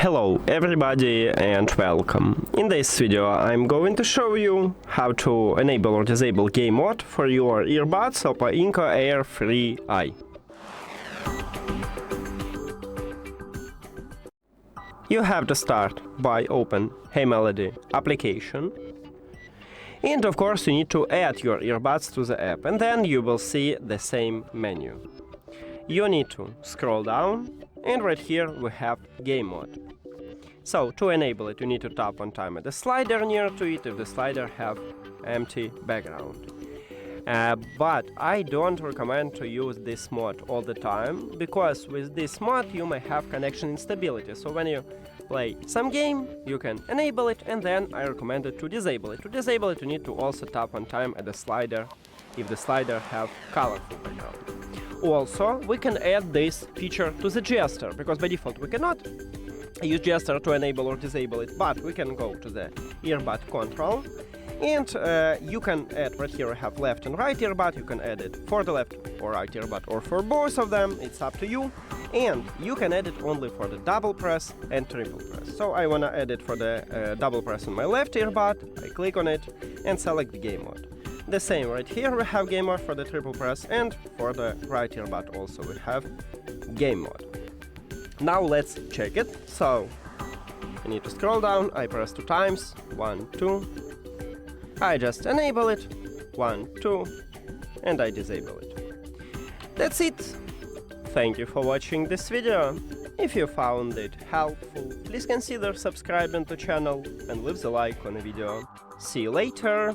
Hello everybody and welcome. In this video I'm going to show you how to enable or disable game mode for your earbuds OPPO Enco Air 3i. You have to start by open HeyMelody application. And of course you need to add your earbuds to the app, and then you will see the same menu. You need to scroll down, and right here we have game mode. So to enable it you need to tap one time at the slider near to it if the slider have empty background. But I don't recommend to use this mode all the time, because with this mode you may have connection instability. So when you play some game, you can enable it, and then I recommend it to disable it. To disable it you need to also tap one time at the slider if the slider have colorful background. Also, we can add this feature to the gesture, because by default we cannot use gesture to enable or disable it, but we can go to the earbud control, and you can add, right here I have left and right earbud, you can add it for the left or right earbud or for both of them, it's up to you, and you can add it only for the double press and triple press. So I wanna add it for the double press on my left earbud, I click on it and select the game mode. The same right here we have game mode for the triple press, and for the right earbud also we have game mode. Now let's check it. So I need to scroll down, I press 2 times, 1, 2, I just enable it, 1, 2, and I disable it. That's it. Thank you for watching this video. If you found it helpful, please consider subscribing to the channel and leave the like on the video. See you later.